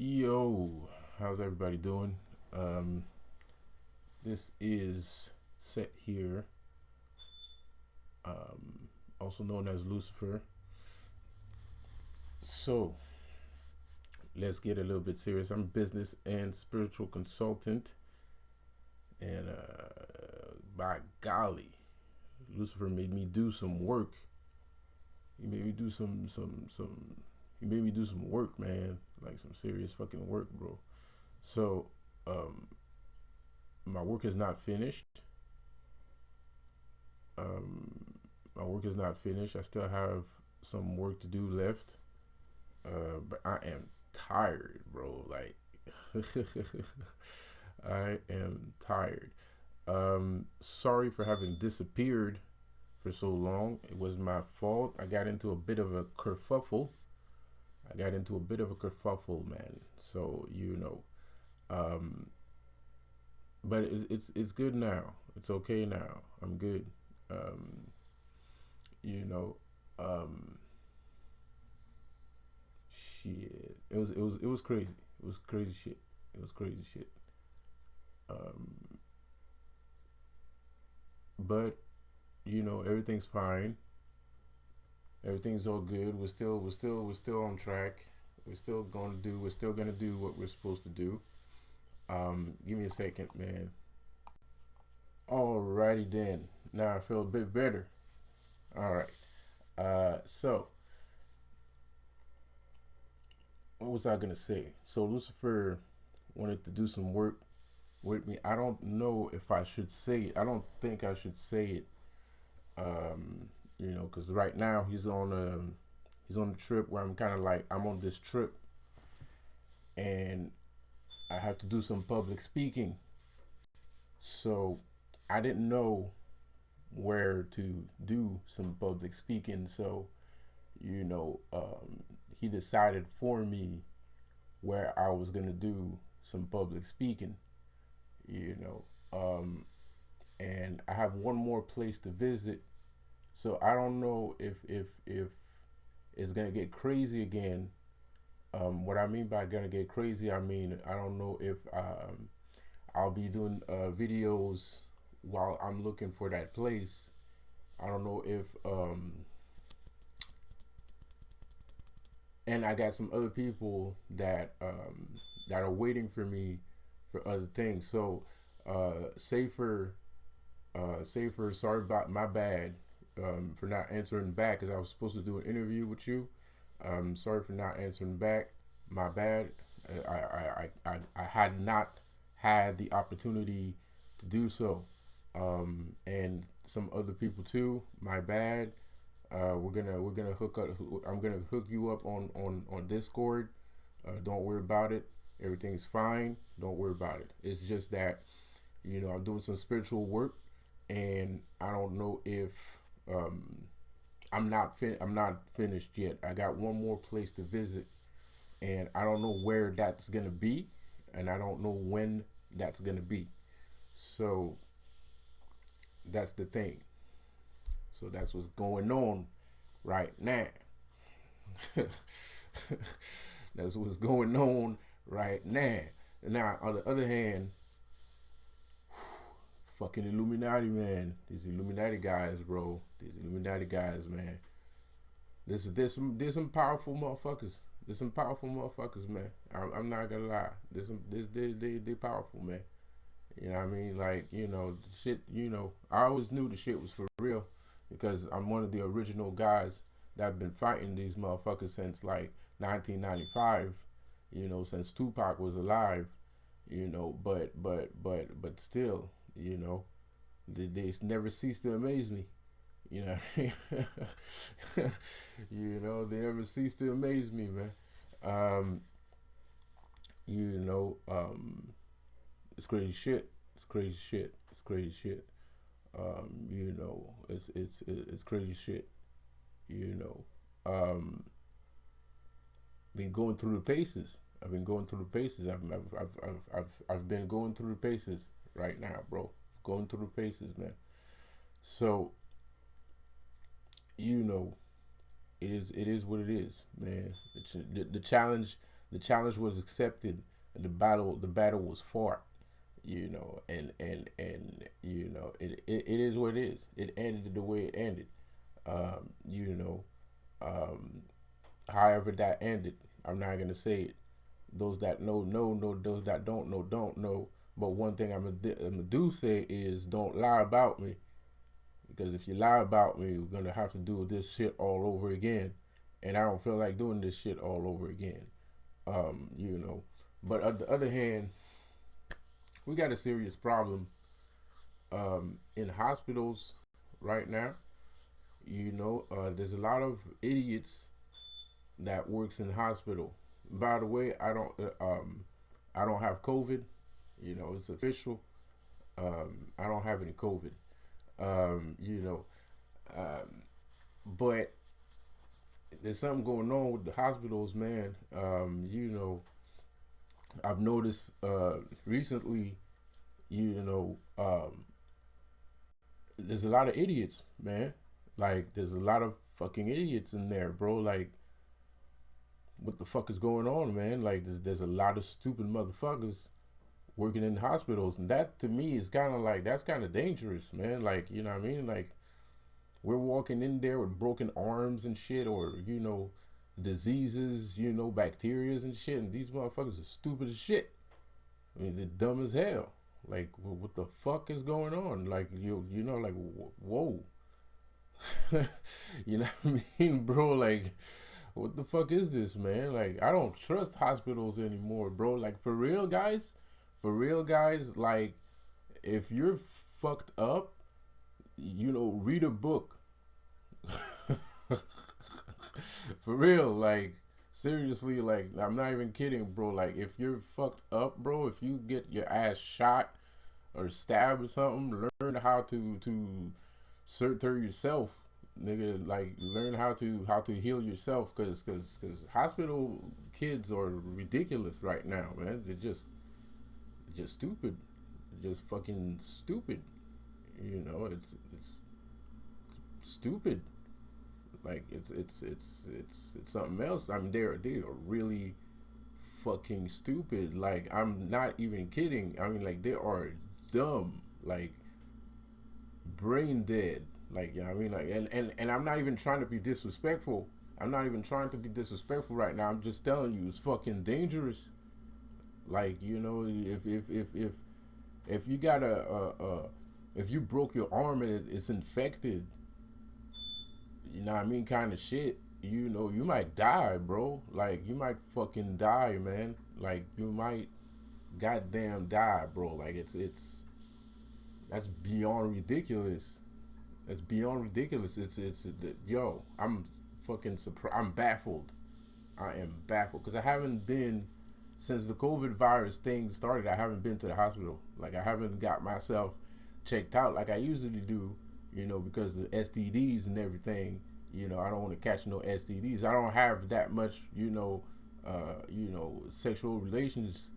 Yo, how's everybody doing? Um, this is Set here, um, also known as Lucifer. So let's get a little bit serious. I'm a business and spiritual consultant, and by golly, Lucifer made me do some work. He made me do some. He made me do some work, man. Like some serious fucking work, bro. So, um, my work is not finished. Um, my work is not finished. I still have some work to do left. But I am tired, bro. Like, I am tired. Sorry for having disappeared for so long. It was my fault. I got into a bit of a kerfuffle. Man. So um, but it's good now. It's okay now. I'm good. Um, you know, um, shit. It was crazy. It was crazy shit. It was crazy shit. Um, but everything's fine. Everything's all good. We're still on track. We're still gonna do what we're supposed to do. Give me a second, man. Alrighty then. Now I feel a bit better. All right. So what was I gonna say? So Lucifer wanted to do some work with me. I don't know if I should say it. I don't think I should say it. Um, because right now he's on a trip where I'm kind of like I'm on this trip and I have to do some public speaking. So I didn't know where to do some public speaking. So you know, um, he decided for me where I was gonna do some public speaking. You know, um, and I have one more place to visit. So I don't know if it's gonna get crazy again. What I mean by gonna get crazy, I mean I don't know if I'll be doing videos while I'm looking for that place. I don't know if and I got some other people that are waiting for me for other things. So safer, safer. Sorry about my bad for not answering back because I was supposed to do an interview with you. Sorry for not answering back. My bad. I had not had the opportunity to do so. And some other people too. My bad. We're gonna hook up. I'm gonna hook you up on Discord. Don't worry about it. Everything's fine. Don't worry about it. It's just that I'm doing some spiritual work, and I don't know if um, I'm not finished yet. I got one more place to visit, and I don't know where that's gonna be, and I don't know when that's gonna be. So that's the thing. So that's what's going on right now. That's what's going on right now. Now, on the other hand, fucking Illuminati, man. These Illuminati guys, bro. These Illuminati guys, man. There's some powerful motherfuckers. There's some powerful motherfuckers, man. I'm not gonna lie. They powerful, man. You know what I mean? Like, shit, I always knew the shit was for real because I'm one of the original guys that have been fighting these motherfuckers since like 1995, since Tupac was alive, but still, they never cease to amaze me. You know, they never cease to amaze me, man. Um, you know, um, it's crazy shit. It's crazy shit. It's crazy shit. It's crazy shit. You know, um, been going through the paces. I've been going through the paces. I've been going through the paces right now, bro. Going through the paces, man. So you know, it is what it is, man. The challenge The challenge was accepted, and the battle was fought. It is what it is. It ended the way it ended. Um, you know, um, However that ended, I'm not gonna say it. Those that know. Those that don't know. But one thing I'm gonna do say is don't lie about me, because if you lie about me, we're gonna have to do this shit all over again, and I don't feel like doing this shit all over again. Um, you know, but on the other hand, we got a serious problem in hospitals right now. There's a lot of idiots that works in the hospital. By the way, I don't have COVID. It's official. I don't have any COVID. Um, you know, um, but there's something going on with the hospitals, man. I've noticed recently. There's a lot of idiots, man. Like, there's a lot of fucking idiots in there, bro. Like, what the fuck is going on, man? Like, there's a lot of stupid motherfuckers working in hospitals, and that to me is kind of like that's kind of dangerous, man. Like, you know what I mean? Like, we're walking in there with broken arms and shit, or diseases, bacterias and shit, and these motherfuckers are stupid as shit. I mean, they're dumb as hell. Like, what the fuck is going on? Like, like, whoa. You know what I mean, bro? Like, what the fuck is this, man? Like, I don't trust hospitals anymore, bro. Like, for real, guys, like, if you're fucked up, read a book. For real, like, seriously, like, I'm not even kidding, bro. Like, if you're fucked up, bro, if you get your ass shot or stabbed or something, learn how to suture yourself, nigga. Like, learn how to heal yourself, cause hospital kids are ridiculous right now, man. They're just stupid, just fucking stupid. It's stupid. Like, it's something else. I mean, they are really fucking stupid. Like, I'm not even kidding. I mean, like, they are dumb. Like, brain dead. Like, I mean, like, and I'm not even trying to be disrespectful. I'm not even trying to be disrespectful right now. I'm just telling you, it's fucking dangerous. Like, if you got if you broke your arm and it's infected, you know what I mean, kind of shit. You might die, bro. Like, you might fucking die, man. Like, you might goddamn die, bro. Like, it's that's beyond ridiculous. It's beyond ridiculous. Yo, I'm fucking surprised. I'm baffled. I am baffled because I haven't been since the COVID virus thing started. I haven't been to the hospital. Like, I haven't got myself checked out like I usually do. Because of STDs and everything. I don't want to catch no STDs. I don't have that much. Sexual relations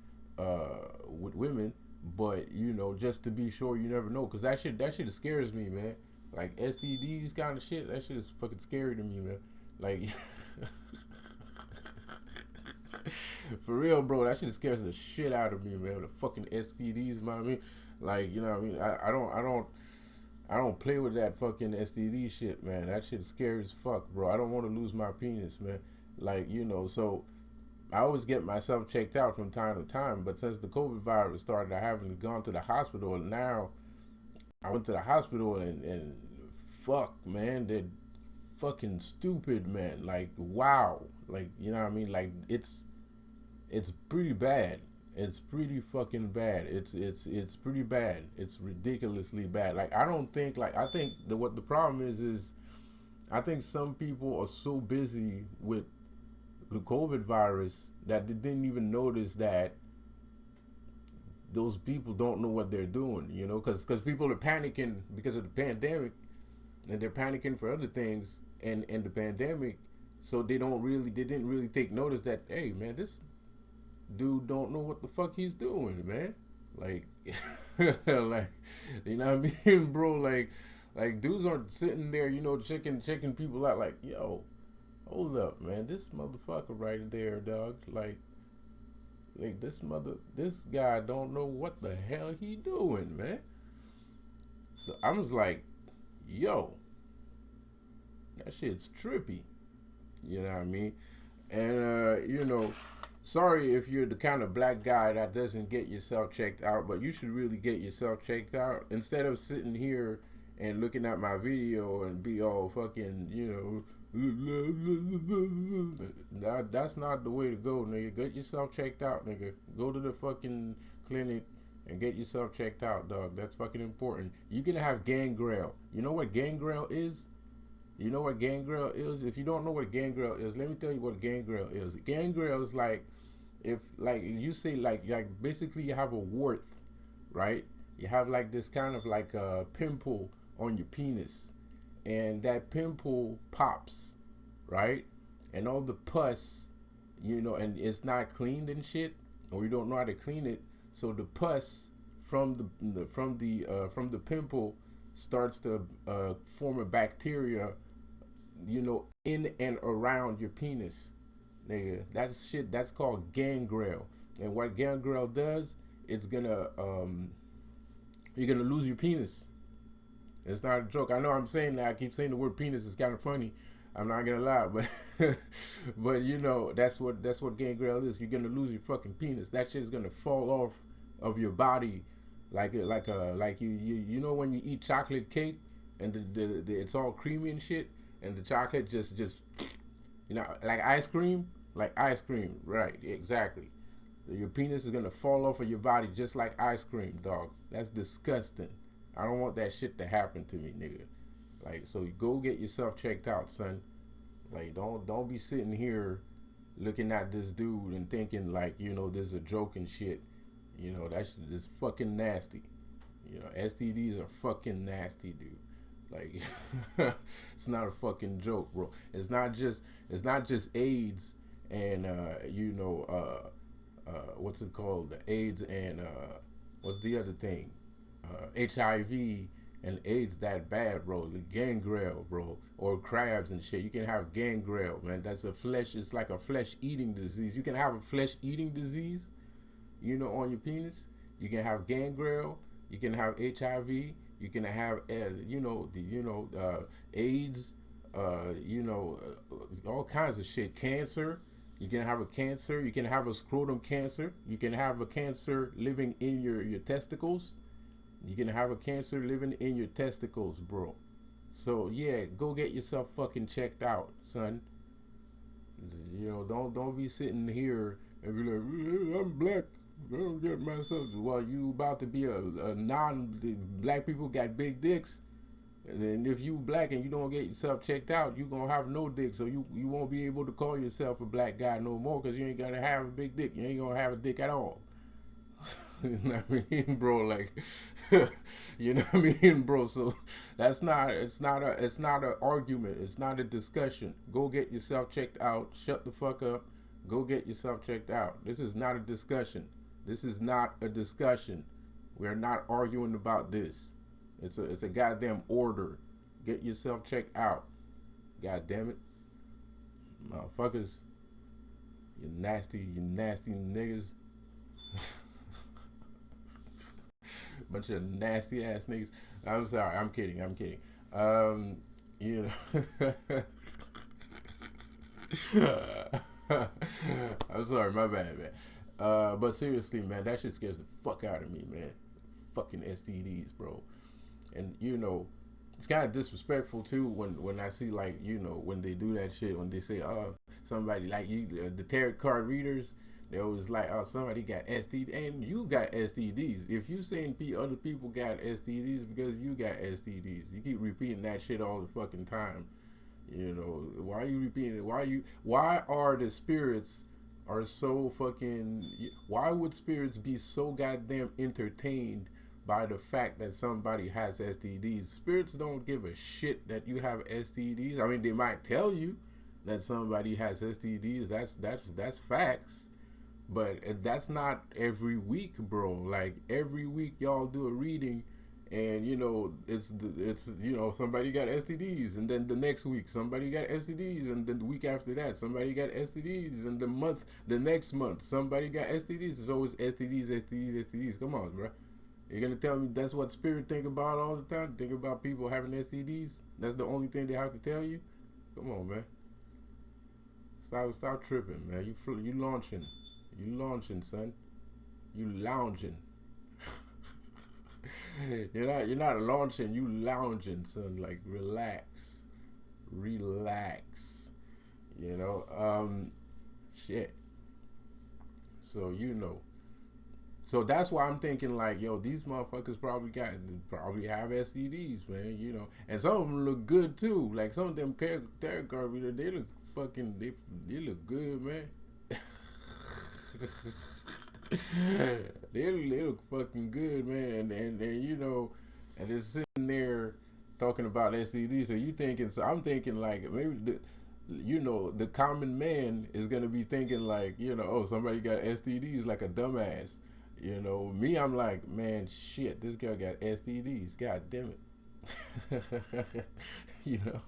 with women. But just to be sure, you never know, because that shit scares me, man. Like, STDs kind of shit, that shit is fucking scary to me, man. Like, for real, bro, that shit scares the shit out of me, man. The fucking STDs, man. I mean, like, you know what I mean? I don't play with that fucking STD shit, man. That shit is scary as fuck, bro. I don't want to lose my penis, man. Like, so I always get myself checked out from time to time, but since the COVID virus started, I haven't gone to the hospital. And now I went to the hospital, and fuck, man, they're fucking stupid, man. Like, wow. Like, you know what I mean? Like, it's pretty bad. It's pretty fucking bad. It's pretty bad. It's ridiculously bad. Like, I don't think, like, I think what the problem is I think some people are so busy with the COVID virus that they didn't even notice that those people don't know what they're doing, because people are panicking because of the pandemic, and they're panicking for other things, and the pandemic, so they didn't really take notice that, hey, man, this dude don't know what the fuck he's doing, man. Like, like, you know what I mean, bro? Like, dudes aren't sitting there, checking people out. Like, yo, hold up, man, this motherfucker right there, dog. Like, Like this guy don't know what the hell he doing, man. So I was like, yo, that shit's trippy. You know what I mean? And sorry if you're the kind of black guy that doesn't get yourself checked out, but you should really get yourself checked out instead of sitting here and looking at my video and be all fucking, that's not the way to go, nigga. Get yourself checked out, nigga. Go to the fucking clinic and get yourself checked out, dog. That's fucking important. You're gonna have gangrel. You know what gangrel is? You know what gangrel is? If you don't know what gangrel is, let me tell you what gangrel is. Gangrel is like, if like you say like basically you have a wart, right? You have like this kind of like a pimple on your penis, and that pimple pops, right? And all the pus, and it's not cleaned and shit, or you don't know how to clean it, so the pus from the pimple starts to form a bacteria, in and around your penis, nigga. That's shit. That's called gangrel. And what gangrel does, it's gonna you're gonna lose your penis. It's not a joke. I know I'm saying that. I keep saying the word penis. It's kind of funny. I'm not gonna lie, but but that's what gangrel is. You're gonna lose your fucking penis. That shit is gonna fall off of your body, like you know when you eat chocolate cake and the it's all creamy and shit, and the chocolate just like ice cream, right? Exactly. Your penis is gonna fall off of your body just like ice cream, dog. That's disgusting. I don't want that shit to happen to me, nigga. Like, so go get yourself checked out, son. Like, don't be sitting here looking at this dude and thinking like, this is a joke and shit. That shit is fucking nasty. STDs are fucking nasty, dude. Like, it's not a fucking joke, bro. It's not just AIDS and what's it called? The AIDS and what's the other thing? HIV and AIDS that bad, bro. The gangrel, bro, or crabs and shit. You can have gangrel, man. It's like a flesh eating disease. You can have a flesh eating disease, on your penis. You can have gangrel. You can have HIV. You can have, AIDS. All kinds of shit. Cancer. You can have a cancer. You can have a scrotum cancer. You can have a cancer living in your testicles. You can have a cancer living in your testicles, bro. So yeah, go get yourself fucking checked out, son. Don't be sitting here and be like, I'm black. I don't get myself. Well, you about to be a non-black people got big dicks. And if you black and you don't get yourself checked out, you gonna have no dick. So you won't be able to call yourself a black guy no more because you ain't gonna have a big dick. You ain't gonna have a dick at all. You know what I mean, bro? Like, you know what I mean, bro? So it's not an argument. It's not a discussion. Go get yourself checked out. Shut the fuck up. Go get yourself checked out. This is not a discussion. This is not a discussion. We're not arguing about this. It's a goddamn order. Get yourself checked out. God damn it, motherfuckers. You nasty niggas. Bunch of nasty ass niggas. I'm sorry. I'm kidding. You know. I'm sorry. My bad, man. But seriously, man, that shit scares the fuck out of me, man. Fucking STDs, bro. And it's kind of disrespectful too when I see like when they do that shit, when they say somebody like the tarot card readers. They always like, oh, somebody got STDs, and you got STDs. If you saying other people got STDs because you got STDs, you keep repeating that shit all the fucking time. Why are you repeating it? Why are the spirits are so fucking? Why would spirits be so goddamn entertained by the fact that somebody has STDs? Spirits don't give a shit that you have STDs. I mean, they might tell you that somebody has STDs. That's facts. But that's not every week, bro. Like every week y'all do a reading and it's somebody got STDs, and then the next week somebody got STDs, and then the week after that somebody got STDs, and the next month somebody got STDs. It's always STDs, STDs, STDs. Come on, bro. You're gonna tell me that's what spirit think about all the time? Think about people having STDs? That's the only thing they have to tell you? Come on, man. Stop tripping, man. You launching, son. You lounging. You're not launching. You lounging, son. Like relax, relax. You know, shit. So So that's why I'm thinking like, yo, these motherfuckers probably have STDs, man. And some of them look good too. Like some of them tarot card readers, they look fucking, they look good, man. they look fucking good, man. And and it's sitting there talking about STDs. So you thinking? So I'm thinking like maybe the common man is gonna be thinking like, oh, somebody got STDs like a dumbass. Me, I'm like, man, shit, this girl got STDs. God damn it. you know,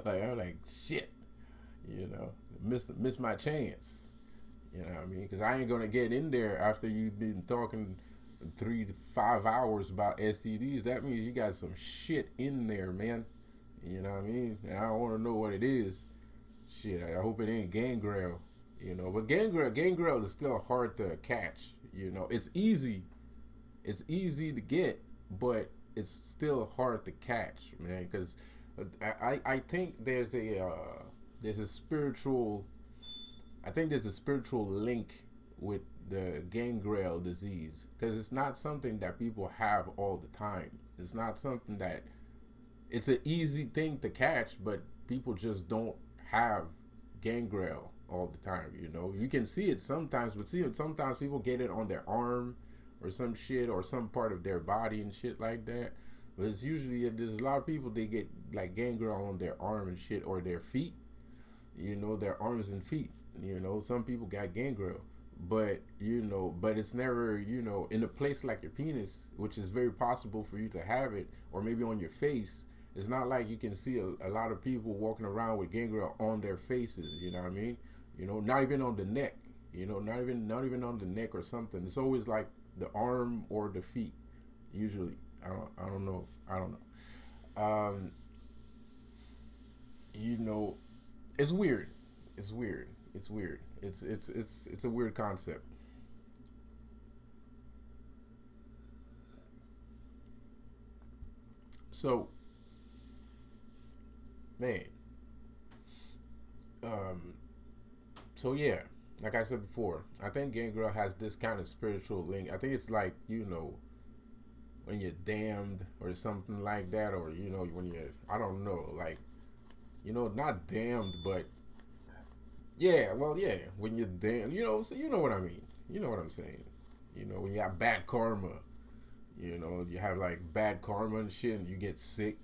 like I'm like, shit. Miss my chance. You know what I mean? Because I ain't gonna get in there after you've been talking 3 to 5 hours about STDs. That means you got some shit in there, man. You know what I mean? And I don't want to know what it is. Shit, I hope it ain't gangrel. But gangrel is still hard to catch. It's easy to get, but it's still hard to catch, man. Because I think there's a spiritual I think there's a spiritual link with the gangrel disease, because it's not something that people have all the time. It's not something that it's an easy thing to catch, but people just don't have gangrel all the time. You can see it sometimes, but sometimes people get it on their arm or some shit or some part of their body and shit like that. But it's usually there's a lot of people they get like gangrel on their arm and shit or their feet. Their arms and feet. Some people got gangrel, but but it's never in a place like your penis, which is very possible for you to have it, or maybe on your face. It's not like you can see a lot of people walking around with gangrel on their faces. You know what I mean? Not even on the neck. Not even on the neck or something. It's always like the arm or the feet. Usually, I don't know. I don't know. You know, it's weird. It's weird. It's weird. It's a weird concept. So, man. Um. So yeah, like I said before, I think Gangrel has this kind of spiritual link. I think it's like when you're damned or something like that, or when you're I don't know, like not damned, but yeah, well, yeah, when you're damned, so you know what I mean. You know what I'm saying. When you have bad karma, you have like bad karma and shit, and you get sick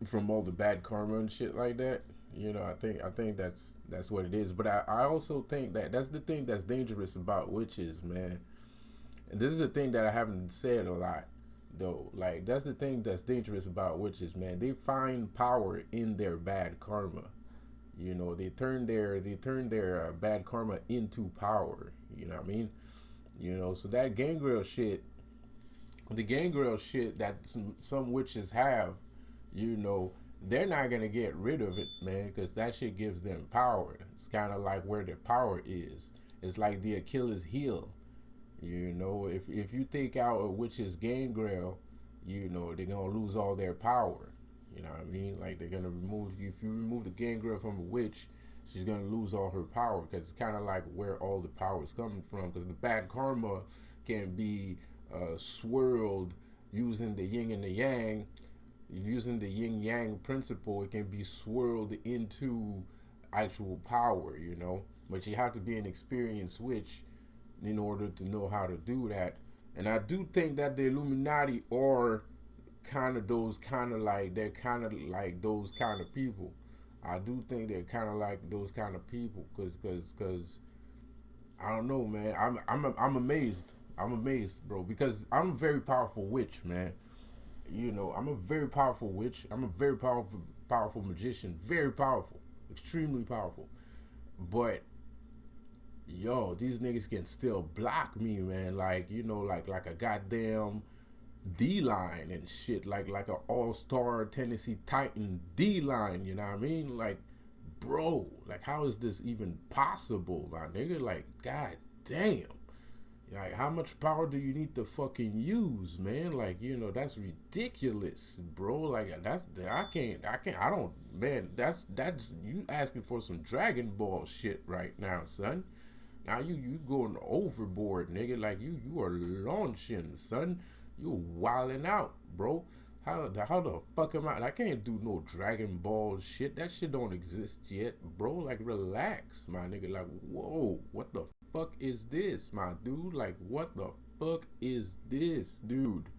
from all the bad karma and shit like that. I think that's what it is. But I also think that that's the thing that's dangerous about witches, man. And this is the thing that I haven't said a lot though. Like that's the thing that's dangerous about witches, man. They find power in their bad karma. They turn their bad karma into power. You know what I mean? So that gangrel shit, the gangrel shit that some witches have, you know, they're not gonna get rid of it, man, because that shit gives them power. It's kind of like where their power is. It's like the Achilles heel. If you take out a witch's gangrel, they're gonna lose all their power. You know what I mean? Like they're gonna remove if you remove the gangrel from a witch, she's gonna lose all her power because it's kind of like where all the power is coming from. Because the bad karma can be swirled using the yin and the yang, using the yin yang principle. It can be swirled into actual power. But you have to be an experienced witch in order to know how to do that. And I do think that the Illuminati are they're kind of like those kind of people. I do think they're kind of like those kind of people because I don't know, man. I'm amazed. I'm amazed, bro, because I'm a very powerful witch, man. you know, I'm a very powerful witch. I'm a very powerful magician. Very powerful, extremely powerful. But yo, these niggas can still block me, man. Like, you know, like a goddamn D line and shit. Like a all star Tennessee Titan D line. You know what I mean? Like, bro, like how is this even possible, my nigga? Like, god damn. Like, how much power do you need to fucking use, man? Like, you know, that's ridiculous, bro. Like, I don't, man. That's you asking for some Dragon Ball shit right now, son. Now you going overboard, nigga. Like you are launching, son. You wilding out, bro. How the fuck am I can't do no Dragon Ball shit. That shit don't exist yet, bro. Like, relax, my nigga. Like, whoa, what the fuck is this, my dude? Like, what the fuck is this, dude?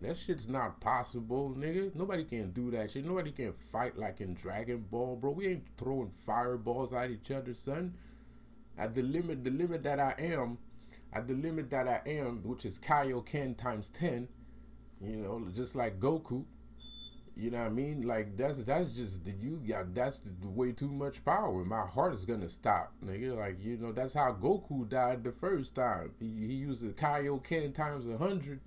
That shit's not possible, nigga. Nobody can do that shit. Nobody can fight like in Dragon Ball, bro. We ain't throwing fireballs at each other, son. At the limit that I am, which is Kaioken times 10, you know, just like Goku. You know what I mean? Like, that's just that's way too much power. My heart is gonna stop, nigga. Like, you know, that's how Goku died the first time. He used the Kaioken times 100.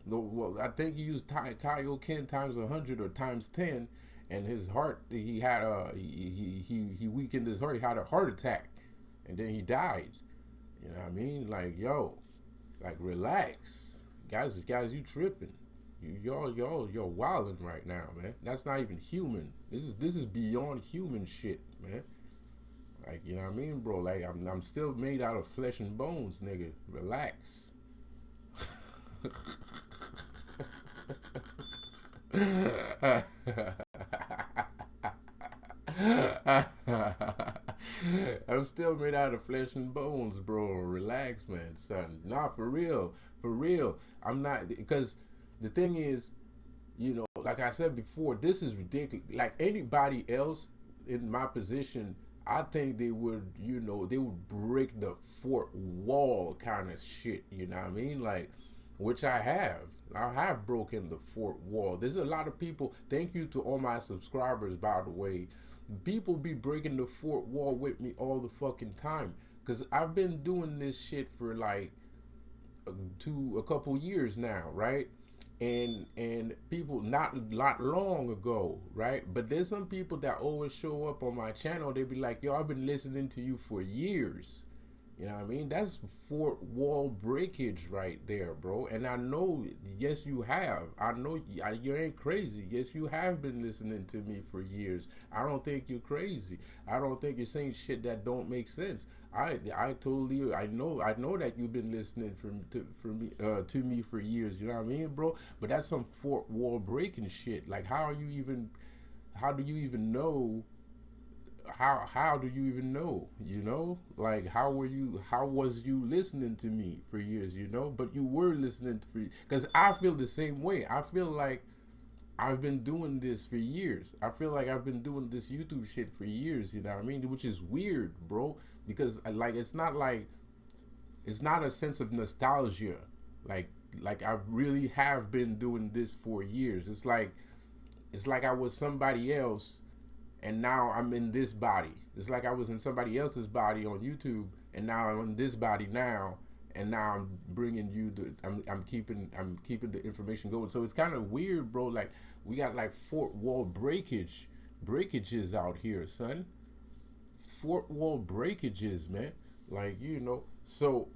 Well, I think he used Kaioken times 100 or times 10, and his heart, he had he weakened his heart. He had a heart attack, and then he died. You know what I mean? Like, yo, like, relax, guys, you tripping. You're wilding right now, man. That's not even human. This is beyond human shit, man. Like, you know what I mean, bro? Like, I'm still made out of flesh and bones, nigga. Relax. I'm still made out of flesh and bones, bro. Relax, man, son. Nah, for real. For real. I'm not, because the thing is, you know, like I said before, this is ridiculous. Like, anybody else in my position, I think they would, you know, they would break the fort wall kind of shit, you know what I mean? Like, which I have. I have broken the fort wall. There's a lot of people, thank you to all my subscribers, by the way. People be breaking the fort wall with me all the fucking time. Because I've been doing this shit for like a couple years now, right? And people not long ago, right? But there's some people that always show up on my channel. They be like, yo, I've been listening to you for years. You know what I mean? That's fort wall breakage right there, bro. And I know, yes, you have. I know you ain't crazy. Yes, you have been listening to me for years. I don't think you're crazy. I don't think you're saying shit that don't make sense. I totally, I know that you've been listening to me for years. You know what I mean, bro? But that's some fort wall breaking shit. Like, how do you even know? How do you even know, you know? Like, how was you listening to me for years, you know? But you were listening because I feel the same way. I feel like I've been doing this for years. I feel like I've been doing this YouTube shit for years, you know what I mean? Which is weird, bro, because like it's not a sense of nostalgia. Like I really have been doing this for years. It's like I was somebody else, and now I'm in this body. It's like I was in somebody else's body on YouTube, and now I'm in this body now, and now I'm bringing you I'm keeping the information going. So it's kind of weird, bro. Like, we got like fort wall breakages out here, son. Fort wall breakages, man. Like, you know. So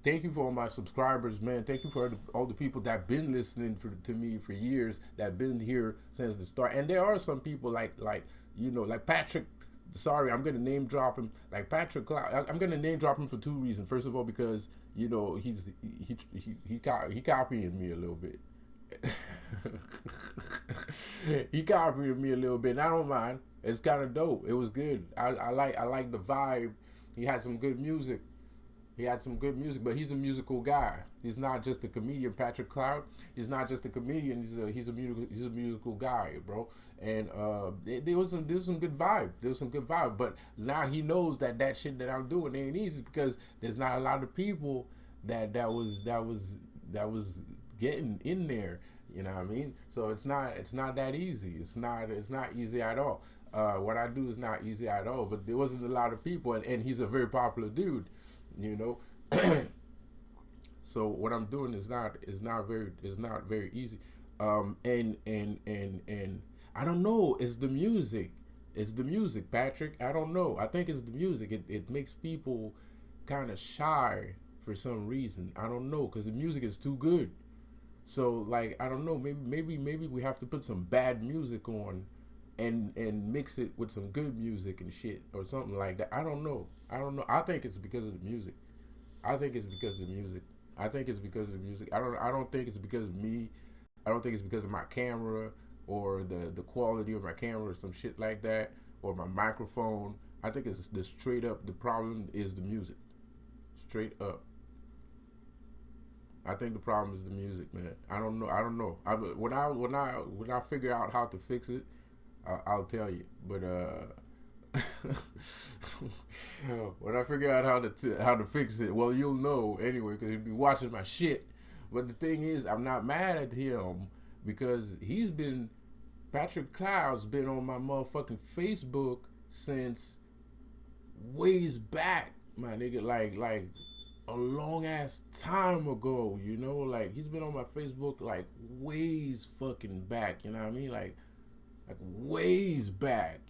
thank you for all my subscribers, man. Thank you for all the people that been listening to me for years, that been here since the start. And there are some people like you know, like Patrick. Sorry, I'm gonna name drop him. Like Patrick Cloud. I'm gonna name drop him for two reasons. First of all, because, you know, he copying me a little bit. He copied me a little bit, and I don't mind. It's kind of dope. It was good. I like the vibe. He had some good music. But he's a musical guy. He's not just a comedian. Patrick Cloud, he's not just a comedian. He's a musical guy, bro. And there was some good vibe. But now he knows that shit that I'm doing ain't easy, because there's not a lot of people that was getting in there. You know what I mean? So it's not that easy. It's not easy at all. What I do is not easy at all. But there wasn't a lot of people, and he's a very popular dude. You know, so what I'm doing is not very easy. And I don't know. It's the music. It's the music, Patrick. I don't know. I think it's the music. It makes people kind of shy for some reason. I don't know because the music is too good. So like I don't know. Maybe we have to put some bad music on, and mix it with some good music and shit or something like that. I don't know. I don't know. I think it's because of the music. I think it's because of the music. I think it's because of the music. I don't think it's because of me. I don't think it's because of my camera or the quality of my camera or some shit like that or my microphone. I think it's the straight up the problem is the music. Straight up. I think the problem is the music, man. I don't know. I don't know. When I figure out how to fix it, I'll tell you. But when I figure out how to fix it, well, you'll know anyway because you'll be watching my shit. But the thing is, I'm not mad at him because Patrick Cloud's been on my motherfucking Facebook since ways back, my nigga. Like a long ass time ago, like he's been on my Facebook like ways fucking back, you know what I mean? Like ways back,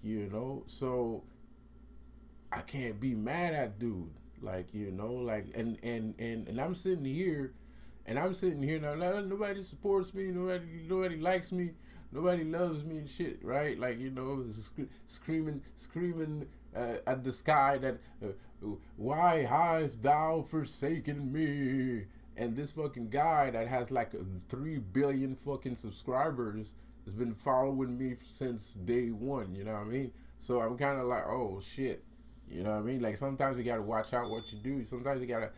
So I can't be mad at dude. Like, like and I'm sitting here now. Nobody supports me. Nobody likes me. Nobody loves me and shit, right? Like screaming at the sky that why hast thou forsaken me? And this fucking guy that has like 3 billion fucking subscribers has been following me since day one. You know what I mean? So I'm kind of like, oh shit. You know what I mean? Like sometimes you gotta watch out what you do. Sometimes you gotta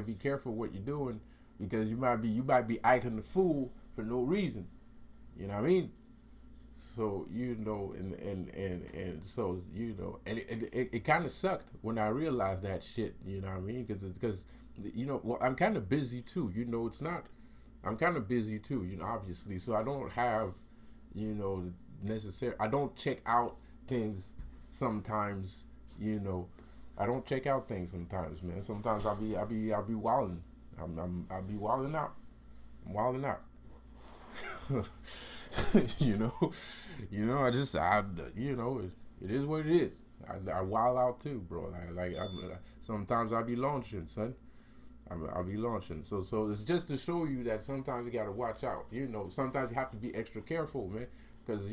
be careful what you're doing because you might be acting the fool for no reason. You know what I mean? So and so and it kind of sucked when I realized that shit. You know what I mean? Because well, I'm kind of busy too. It's not. I'm kind of busy too. Obviously, so I don't have you know necessary. I don't check out things sometimes. You know, I don't check out things sometimes, man. Sometimes I'll be wilding. I'll be wilding out. I'm wilding out. you know, I just it is what it is. I wild out too, bro. Sometimes I'll be launching, son. I'll be launching. So it's just to show you that sometimes you gotta watch out. Sometimes you have to be extra careful, man, because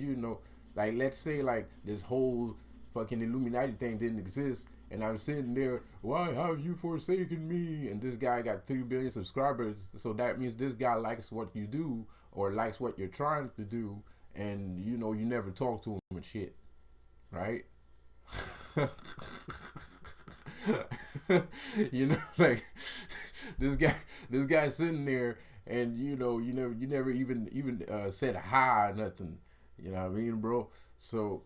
like let's say like this whole fucking Illuminati thing didn't exist, and I'm sitting there, why have you forsaken me? And this guy got 3 billion subscribers, so that means this guy likes what you do or likes what you're trying to do, and you never talk to him and shit, right? Like this guy sitting there, and you never even said hi or nothing. You know what I mean, bro? So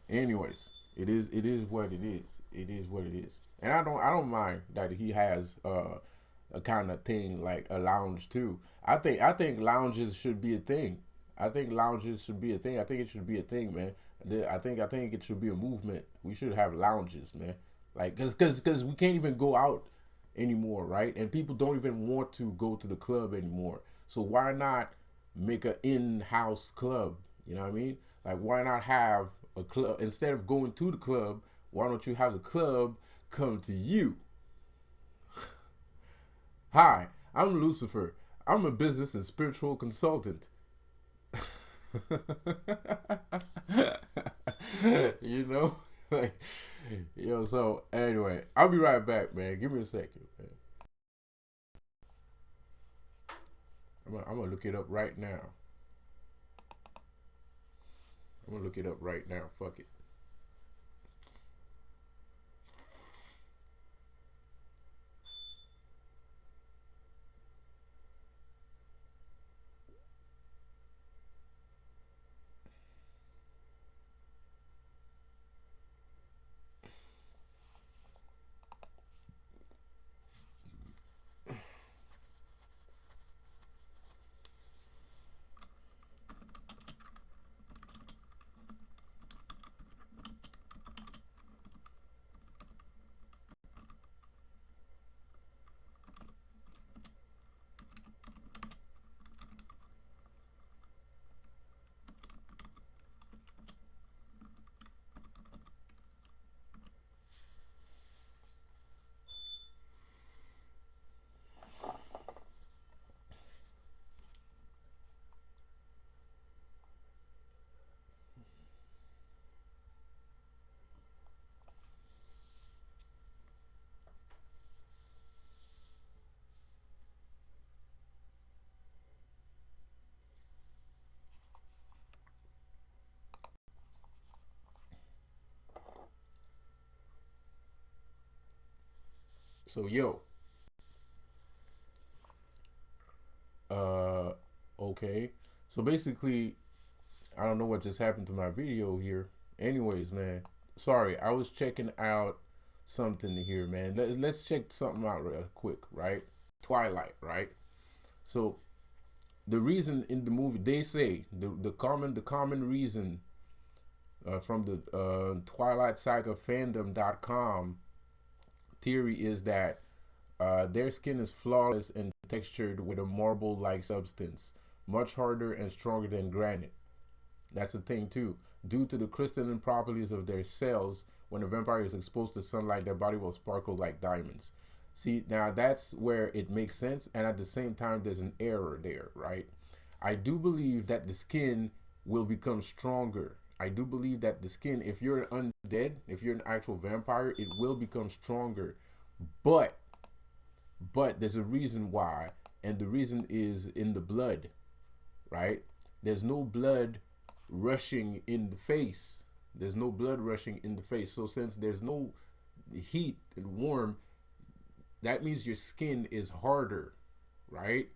anyways, it is what it is. It is what it is. And I don't mind that he has a kind of thing like a lounge too. I think lounges should be a thing. I think lounges should be a thing. I think it should be a thing, man. I think it should be a movement. We should have lounges, man. Like cuz we can't even go out anymore, right? And people don't even want to go to the club anymore. So why not make an in-house club? You know what I mean? Like why not have a club instead of going to the club? Why don't you have the club come to you? Hi, I'm Lucifer. I'm a business and spiritual consultant. you know, like, So anyway, I'll be right back, man. Give me a second, man. I'm gonna look it up right now. I'm gonna look it up right now. Fuck it. So yo, uh, okay. So basically, I don't know what just happened to my video here. Anyways, man, sorry, I was checking out something here, man. Let's check something out real quick, right? Twilight, right? So the reason in the movie they say the common reason from the Twilight Saga fandom.com theory is that their skin is flawless and textured with a marble like substance, much harder and stronger than granite. That's the thing too. Due to the crystalline properties of their cells, when a vampire is exposed to sunlight, their body will sparkle like diamonds. See, now that's where it makes sense, and at the same time, there's an error there, right? I do believe that the skin will become stronger. I do believe that the skin, if you're an undead, if you're an actual vampire, it will become stronger. But, there's a reason why, and the reason is in the blood, right? There's no blood rushing in the face. There's no blood rushing in the face. So since there's no heat and warm, that means your skin is harder, right?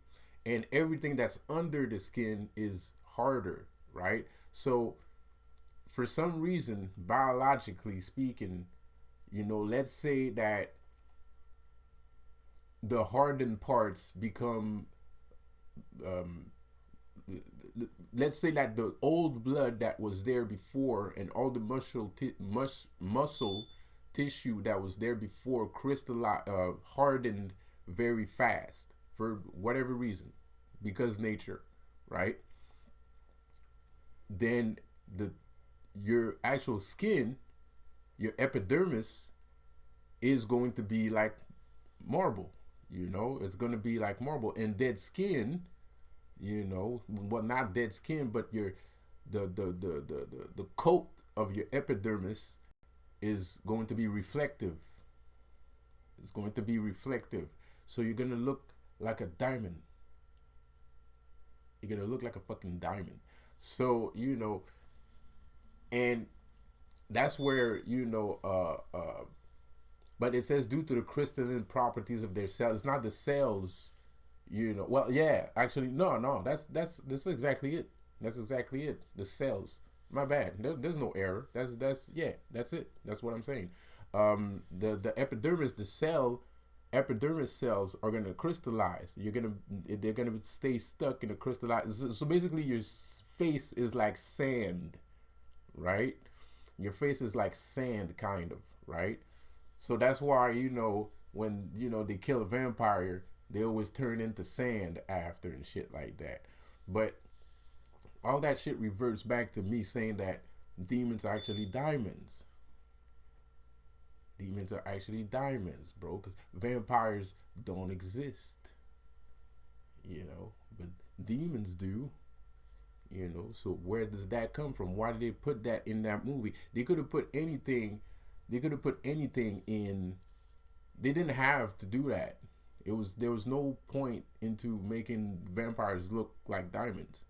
And everything that's under the skin is harder, right? So for some reason, biologically speaking, let's say that the hardened parts become um, let's say that the old blood that was there before and all the muscle tissue that was there before crystallized, hardened very fast for whatever reason, because nature, right? Then your actual skin, your epidermis, is going to be like marble. It's going to be like marble. And dead skin, well, not dead skin, but the coat of your epidermis is going to be reflective. It's going to be reflective. So you're going to look like a diamond. You're going to look like a fucking diamond. So, and that's where, but it says due to the crystalline properties of their cells. It's not the cells, Well, yeah, actually, no. That's exactly it. That's exactly it. The cells. My bad. There's no error. That's it. That's what I'm saying. The epidermis, epidermis cells are gonna crystallize. They're gonna stay stuck in a crystallized. So basically, your face is like sand, right? Your face is like sand, kind of, right? So that's why when they kill a vampire, they always turn into sand after and shit like that. But all that shit reverts back to me saying that demons are actually diamonds. Demons are actually diamonds, bro, because vampires don't exist, but demons do. So where does that come from? Why did they put that in that movie? They could have put anything. They could have put anything in. They didn't have to do that. There was no point into making vampires look like diamonds.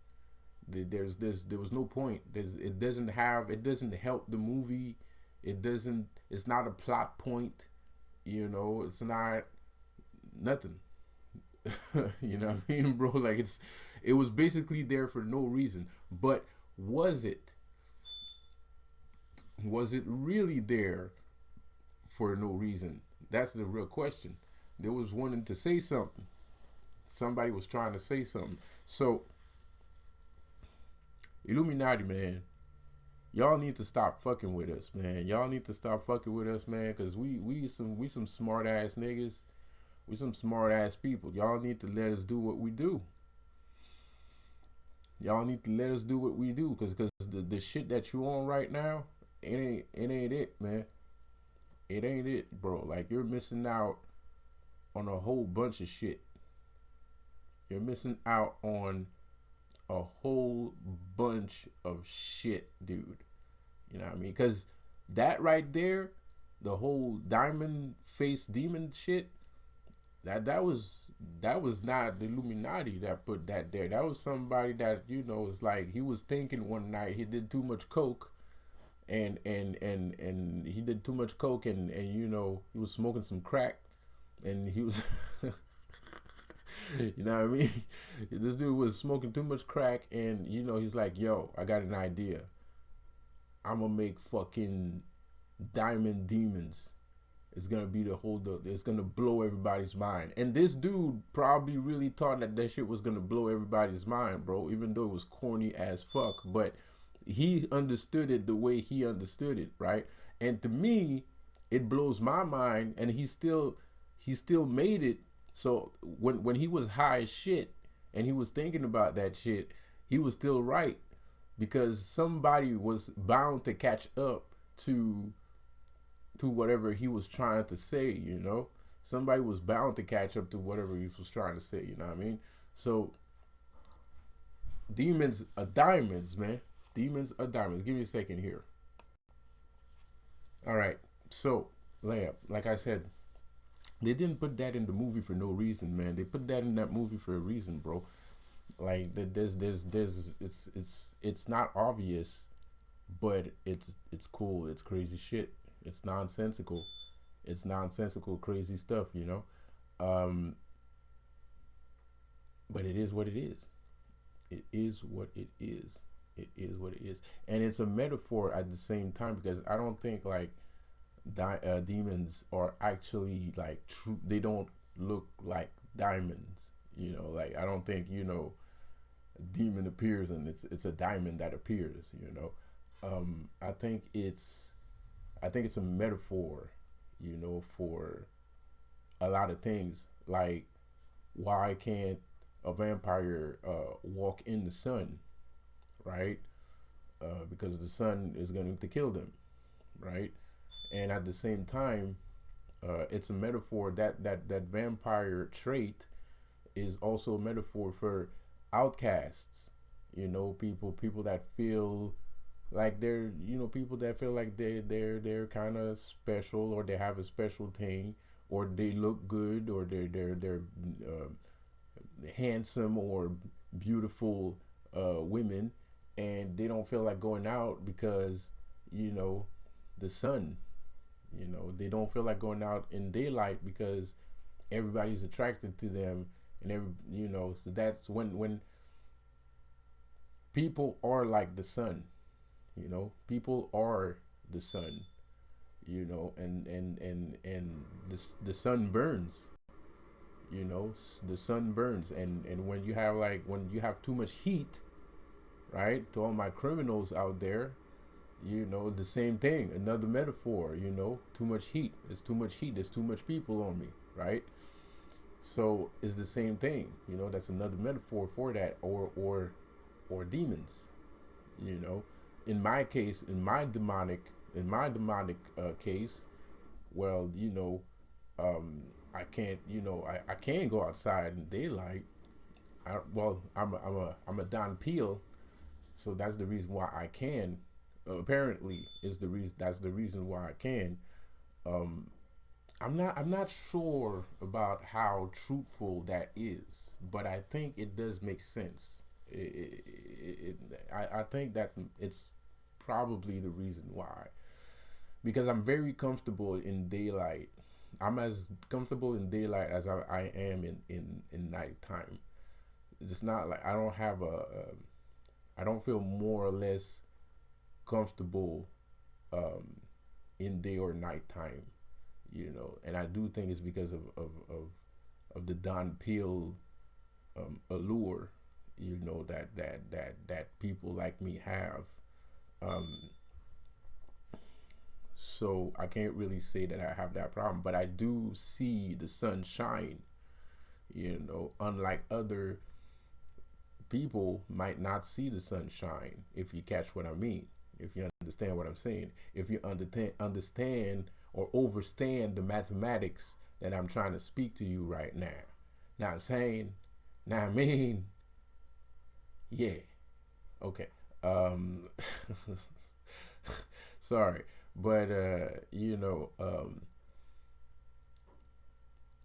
There was no point. It doesn't help the movie. It's not a plot point. It's not nothing. You know what I mean, bro? Like it was basically there for no reason. But was it? Was it really there for no reason? That's the real question. There was wanting to say something. Somebody was trying to say something. So Illuminati, man, y'all need to stop fucking with us, man. Y'all need to stop fucking with us, man, because we some smart ass niggas. We some smart ass people. Y'all need to let us do what we do. Y'all need to let us do what we do, because the shit that you on right now, it ain't it, man. It ain't it, bro. Like, you're missing out on a whole bunch of shit. You're missing out on a whole bunch of shit, dude. You know what I mean? Because that right there, the whole diamond face demon shit, that was not the Illuminati that put that there. That was somebody that was like, he was thinking one night he did too much coke, and he did too much coke, and he was smoking some crack, and he was, you know what I mean? This dude was smoking too much crack, and he's like, "Yo, I got an idea. I'm gonna make fucking diamond demons. It's gonna be it's gonna blow everybody's mind." And this dude probably really thought that shit was gonna blow everybody's mind, bro. Even though it was corny as fuck, but he understood it the way he understood it, right? And to me, it blows my mind. And he still made it. So when he was high as shit and he was thinking about that shit, he was still right, because somebody was bound to catch up to whatever he was trying to say. Somebody was bound to catch up to whatever he was trying to say, you know what I mean? So demons are diamonds, man. Demons are diamonds. Give me a second here. All right. So, layup, like I said, they didn't put that in the movie for no reason, man. They put that in that movie for a reason, bro. Like it's not obvious, but it's cool. It's crazy shit. It's nonsensical. It's nonsensical, crazy stuff. Um, but it is what it is. It is what it is. It is what it is, and it's a metaphor at the same time, because I don't think like demons are actually like true. They don't look like diamonds. Like I don't think a demon appears and it's a diamond that appears. I think it's a metaphor, for a lot of things. Like, why can't a vampire walk in the sun, right? Because the sun is going to kill them, right? And at the same time, it's a metaphor that vampire trait is also a metaphor for outcasts. People that feel like people that feel like they're kind of special, or they have a special thing, or they look good, or they're handsome or beautiful women, and they don't feel like going out because the sun. They don't feel like going out in daylight because everybody's attracted to them, and so that's when people are like the sun. People are the sun. And the sun burns. The sun burns, and when you have too much heat, right? To all my criminals out there, the same thing. Another metaphor. Too much heat. There's too much heat. There's too much people on me, right? So it's the same thing. That's another metaphor for that, or demons. You know, in my case, in my demonic case, well, I can't. I can go outside in daylight. I'm a Don Peel, so that's the reason why I can. Apparently, is the reason. That's the reason why I can. Um, I'm not sure about how truthful that is, but I think it does make sense. I think that it's probably the reason why, because I'm very comfortable in daylight. I'm as comfortable in daylight as I am in nighttime. It's not like I don't feel more or less comfortable um, in day or nighttime. And I do think it's because of the Don Peel allure, that people like me have. Um, so I can't really say that I have that problem, but I do see the sun shine. Unlike other people might not see the sunshine, if you catch what I mean, if you understand what I'm saying, if you understand or overstand the mathematics that I'm trying to speak to you right now. Now I'm saying, now I mean, yeah, okay. Um, sorry, but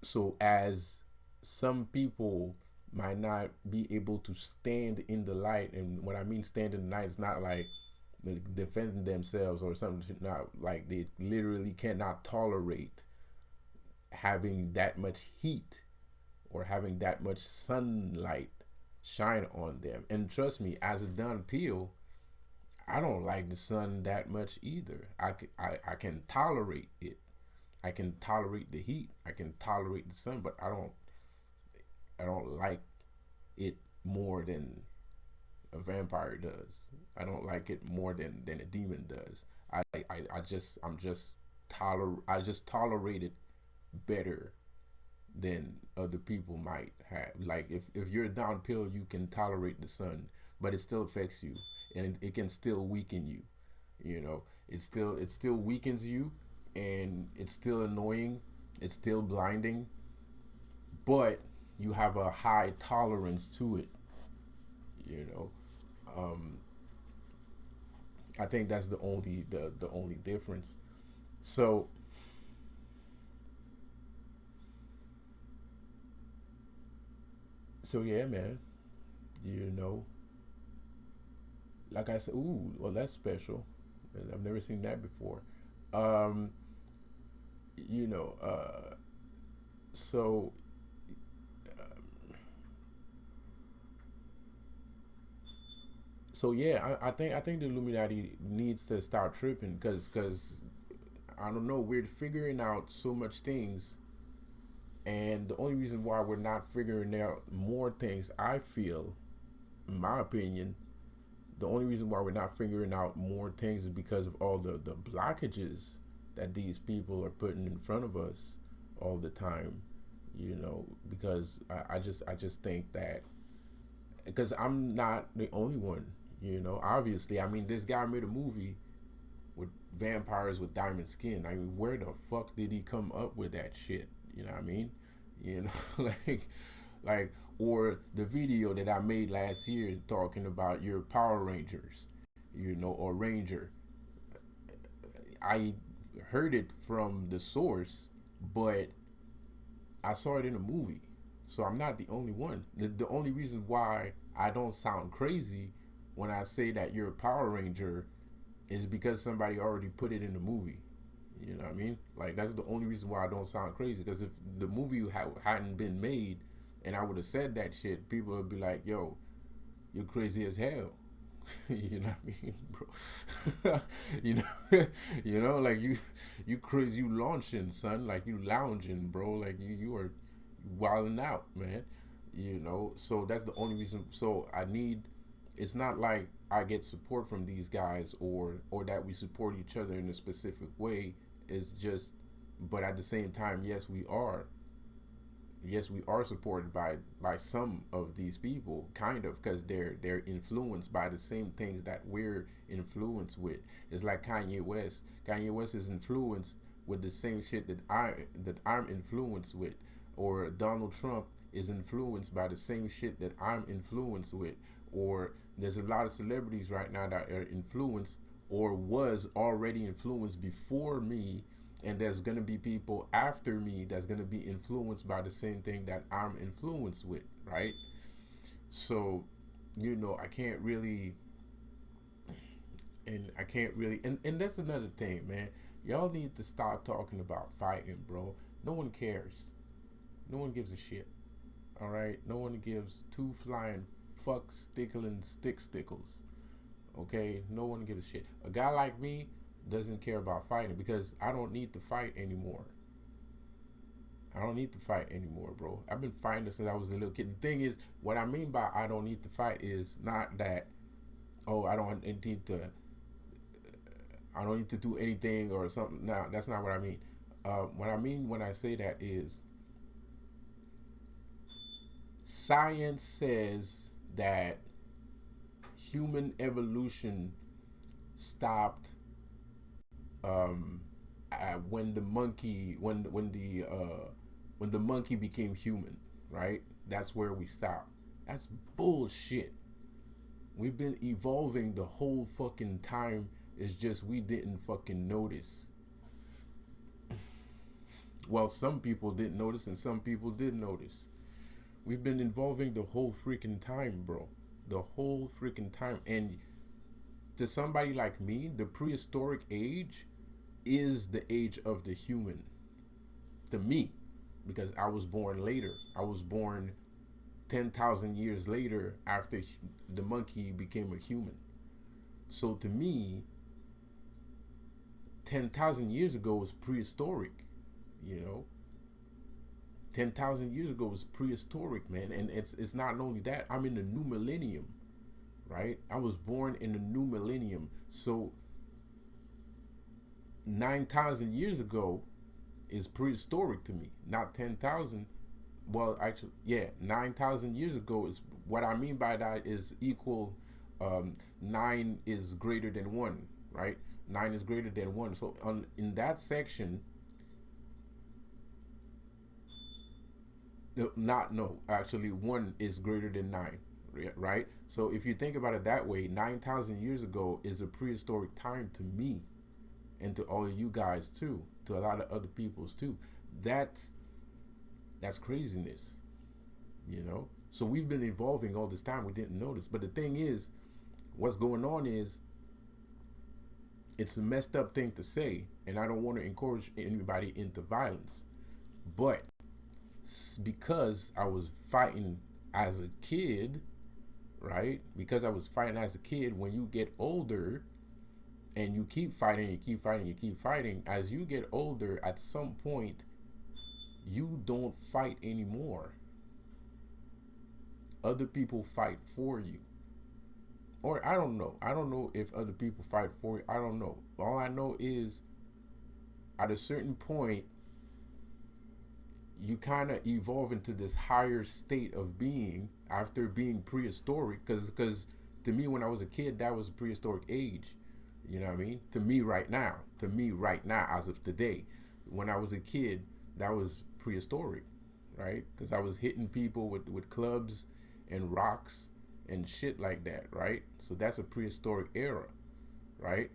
so as some people might not be able to stand in the light, and what I mean stand in the light is not like defending themselves or something, not like they literally cannot tolerate having that much heat or having that much sunlight shine on them. And trust me, as a Don Peel, I don't like the sun that much either. I can tolerate it. I can tolerate the heat. I can tolerate the sun, but I don't like it more than a vampire does. I don't like it more than a demon does. I just tolerate it better than other people might have. Like if you're down pill, you can tolerate the sun, but it still affects you, and it can still weaken you. You know, it still weakens you, and it's still annoying. It's still blinding, but you have a high tolerance to it. You know, um, I think that's the only difference. So yeah, man. You know, like I said, ooh, well, that's special. I've never seen that before. Um, you know, so yeah, I think the Illuminati needs to start tripping because I don't know, we're figuring out so much things, and the only reason why we're not figuring out more things, I feel, in my opinion, the only reason why we're not figuring out more things is because of all the blockages that these people are putting in front of us all the time. Because I just think that because I'm not the only one. Obviously, I mean, this guy made a movie with vampires with diamond skin. I mean, where the fuck did he come up with that shit? You know what I mean? You know, like, or the video that I made last year talking about your Power Rangers, or Ranger. I heard it from the source, but I saw it in a movie. So I'm not the only one. The only reason why I don't sound crazy when I say that you're a Power Ranger is because somebody already put it in the movie. You know what I mean? Like, that's the only reason why I don't sound crazy. Because if the movie hadn't been made and I would have said that shit, people would be like, yo, you're crazy as hell. You know what I mean, bro? you know, like you crazy, you launching, son, like you lounging, bro, like you are wilding out, man. So that's the only reason. So I need. It's not like I get support from these guys or that we support each other in a specific way. It's just, but at the same time, yes, we are supported by some of these people, kind of, because they're influenced by the same things that we're influenced with. It's like Kanye West. Kanye West is influenced with the same shit that I'm influenced with, or Donald Trump is influenced by the same shit that I'm influenced with, or there's a lot of celebrities right now that are influenced or was already influenced before me, and there's going to be people after me that's going to be influenced by the same thing that I'm influenced with, right? So, I can't really, and that's another thing, man. Y'all need to stop talking about fighting, bro. No one cares. No one gives a shit. All right? No one gives two flying fuck stickling stickles. Okay? No one gives a shit. A guy like me doesn't care about fighting because I don't need to fight anymore. I don't need to fight anymore, bro. I've been fighting since I was a little kid. The thing is, what I mean by I don't need to fight is not that, oh, I don't need to do anything or something. No, that's not what I mean. What I mean when I say that is science says that human evolution stopped when the monkey when the monkey became human, right? That's where we stopped. That's bullshit. We've been evolving the whole fucking time. It's just we didn't fucking notice. Well, some people didn't notice and some people did notice. We've been evolving the whole freaking time, bro. The whole freaking time. And to somebody like me, the prehistoric age is the age of the human. To me. because I was born later. I was born 10,000 years later after the monkey became a human. So to me, 10,000 years ago was prehistoric, you know. 10,000 years ago was prehistoric, man. And it's not only that, I'm in the new millennium, right? I was born in the new millennium. So 9,000 years ago is prehistoric to me, not 10,000. Well, actually, yeah, 9,000 years ago is what I mean by that is equal. Nine is greater than one, right? Nine is greater than one. So on in that section, not no, actually one is greater than nine, right? So if you think about it that way, 9,000 years ago is a prehistoric time to me, and to all of you guys too, to a lot of other peoples too. That's that's craziness, you know. So we've been evolving all this time. We didn't notice. But the thing is, what's going on is it's a messed up thing to say, and I don't want to encourage anybody into violence. But because I was fighting as a kid, right? Because I was fighting as a kid, when you get older and you keep fighting, you keep fighting, you keep fighting, as you get older, at some point, you don't fight anymore. Other people fight for you. Or I don't know. I don't know if other people fight for you. I don't know. All I know is at a certain point, you kind of evolve into this higher state of being after being prehistoric. Because to me, when I was a kid, that was a prehistoric age. You know what I mean? To me right now, as of today, when I was a kid, that was prehistoric, right? Because I was hitting people with clubs and rocks and shit like that, right? So that's a prehistoric era, right?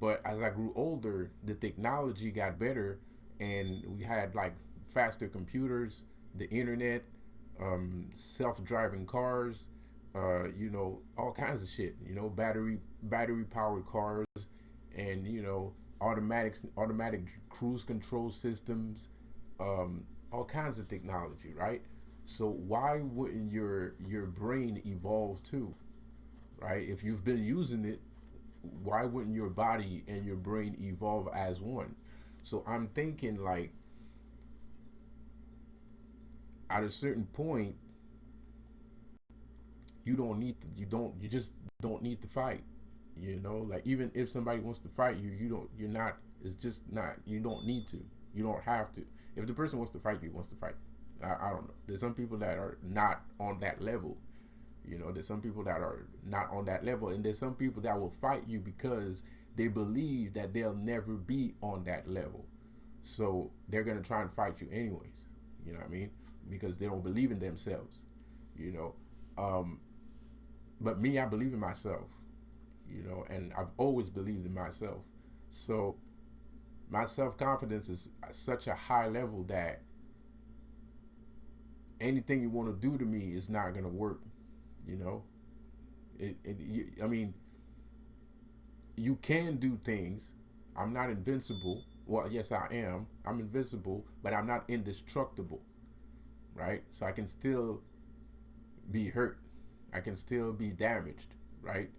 But as I grew older, the technology got better, and we had like faster computers, the internet, self-driving cars, you know, all kinds of shit. You know, battery powered cars, and you know, automatic cruise control systems, all kinds of technology, right? So why wouldn't your brain evolve too, right? If you've been using it, why wouldn't your body and your brain evolve as one? So I'm thinking like at a certain point, you just don't need to fight. You know, like even if somebody wants to fight you, you're not, it's just not, you don't need to. You don't have to. If the person wants to fight you, wants to fight. I don't know. There's some people that are not on that level. You know, there's some people that are not on that level, and there's some people that will fight you because they believe that they'll never be on that level. So they're gonna try and fight you anyways. You know what I mean? Because they don't believe in themselves. You know, but me, I believe in myself. You know, and I've always believed in myself. So my self confidence is at such a high level that anything you want to do to me is not gonna work. You know, I mean, you can do things. I'm not invincible. Well, yes, I am. I'm invincible, but I'm not indestructible, right? So I can still be hurt. I can still be damaged, right?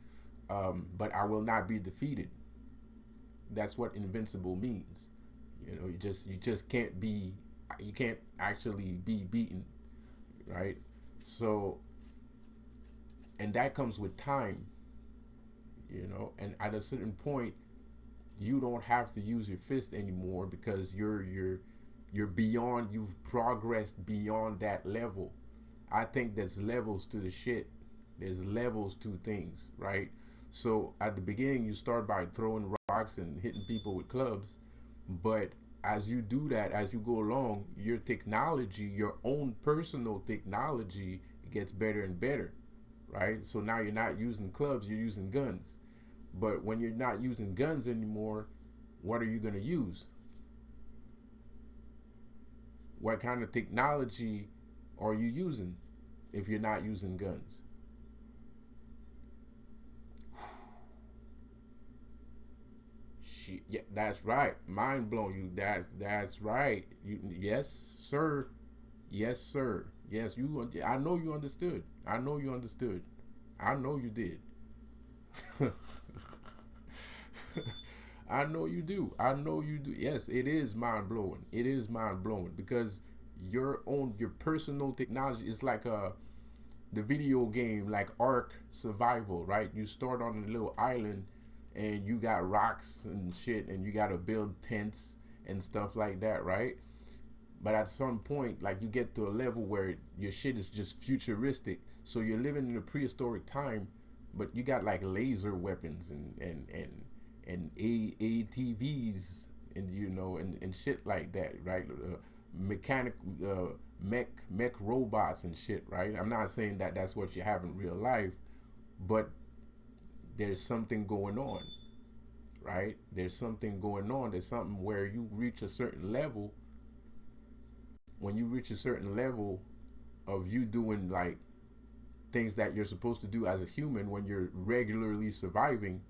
But I will not be defeated. That's what invincible means. You know, you just can't be, you can't actually be beaten, right? So, and that comes with time, you know. And at a certain point, you don't have to use your fist anymore because you're beyond. You've progressed beyond that level. I think there's levels to the shit. There's levels to things, right? So at the beginning, you start by throwing rocks and hitting people with clubs, but as you do that, as you go along, your technology, your own personal technology, gets better and better, right? So now you're not using clubs, you're using guns. But when you're not using guns anymore, what are you going to use? What kind of technology are you using if you're not using guns? Shit, Yeah, that's right. Mind blown. You. That's right. You. Yes, sir. Yes, sir. Yes, you. I know you understood. I know you understood. I know you did. I know you do. I know you do. Yes, it is mind blowing. It is mind blowing because your personal technology is like the video game like Ark Survival, right? You start on a little island and you got rocks and shit and you got to build tents and stuff like that, right? But at some point, like you get to a level where your shit is just futuristic. So you're living in a prehistoric time, but you got like laser weapons and ATVs and and shit like that, right? Mechanic mech robots and shit, right? I'm not saying that that's what you have in real life, but there's something going on, right? There's something going on. There's something where you reach a certain level. When you reach a certain level of you doing like things that you're supposed to do as a human when you're regularly surviving,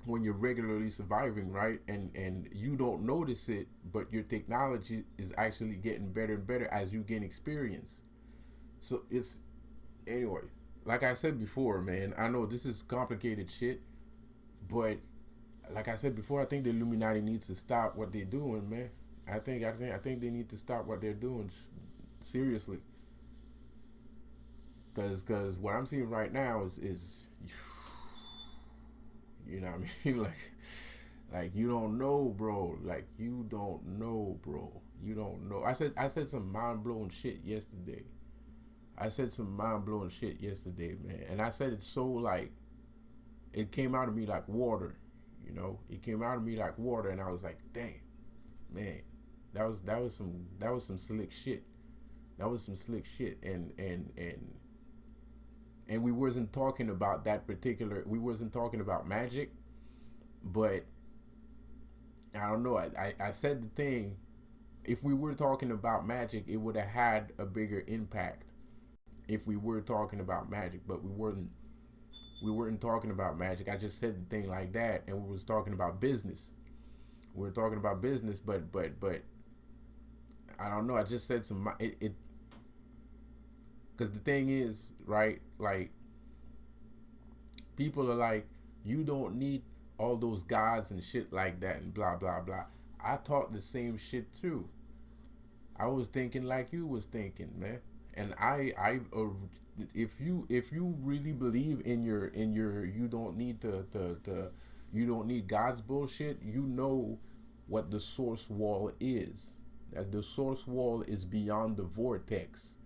right? And you don't notice it, but your technology is actually getting better and better as you gain experience. So it's anyway, like I said before, man, I know this is complicated shit, but like I said before, I think the Illuminati needs to stop what they're doing, man. I think they need to stop what they're doing seriously, because what I'm seeing right now is you know what I mean like you don't know, bro. Like you don't know, bro. You don't know. I said some mind blowing shit yesterday. I said some mind blowing shit yesterday, man. And I said it so like it came out of me like water. It came out of me like water, and I was like, damn, man, that was some slick shit. That was some slick shit, and we wasn't talking about that particular. We wasn't talking about magic, but I don't know. I said the thing. If we were talking about magic, it would have had a bigger impact. If we were talking about magic, but we weren't. We weren't talking about magic. I just said the thing like that, and we was talking about business. We were talking about business, but I don't know. I just said some it because the thing is, right? Like people are like, you don't need all those gods and shit like that and blah blah blah. I thought the same shit too. I was thinking like you was thinking, man. And if you really believe in your you don't need to you don't need God's bullshit. You know what the source wall is. That the source wall is beyond the vortex.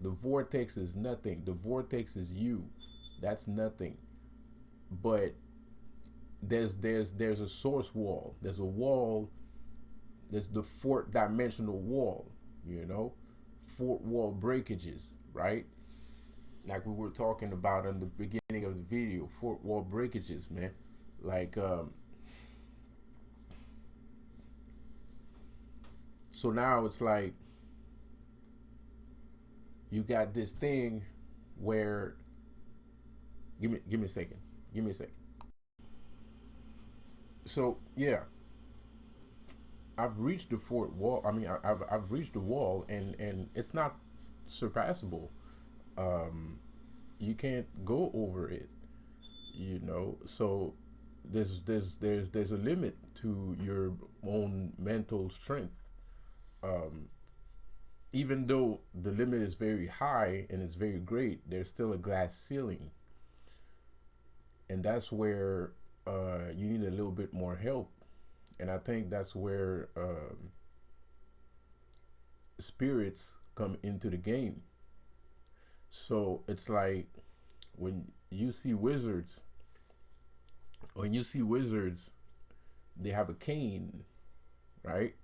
The vortex is nothing. The vortex is you. That's nothing. But there's a source wall. There's a wall. There's the fourth dimensional wall. You know, fourth wall breakages, right? Like we were talking about in the beginning of the video, fourth wall breakages, man. Like so now it's like you got this thing where give me a second. Give me a second. So yeah, I've reached the fourth wall. I mean, I've reached the wall, and it's not surpassable. Um, you can't go over it. So there's a limit to your own mental strength. Um, Even though the limit is very high and it's very great, there's still a glass ceiling, and that's where you need a little bit more help. And I think that's where spirits come into the game. So it's like when you see wizards, when you see wizards, they have a cane, right?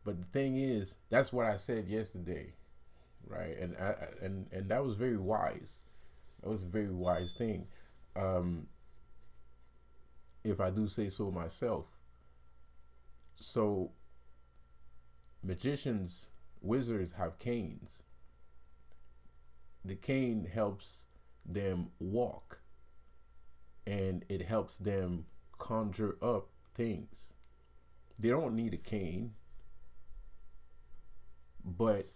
But the thing is, that's what I said yesterday, right? And that was very wise. That was a very wise thing, um, if I do say so myself. So magicians, wizards have canes. The cane helps them walk, and it helps them conjure up things. They don't need a cane, but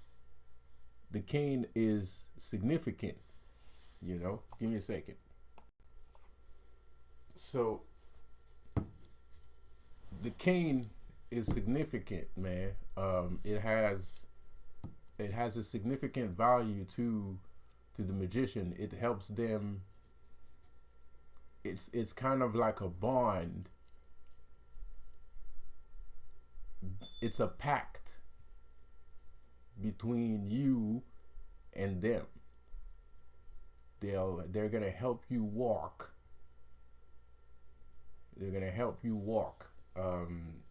the cane is significant. Give me a second. So the cane is significant, man. It has a significant value to the magician. It helps them. It's kind of like a bond. It's a pact between you and them. They're gonna help you walk. They're gonna help you walk. And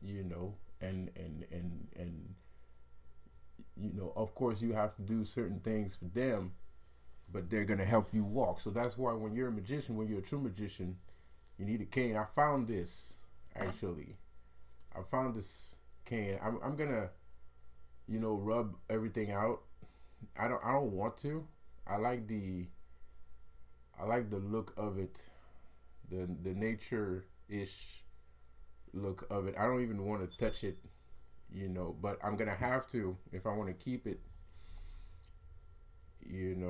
of course you have to do certain things for them, but they're gonna help you walk. So that's why when you're a magician, when you're a true magician, you need a cane. I found this actually. I found this cane. I'm gonna, rub everything out. I don't want to. I like the look of it, the nature ish look of it. I don't even want to touch it, but I'm gonna have to if I want to keep it. And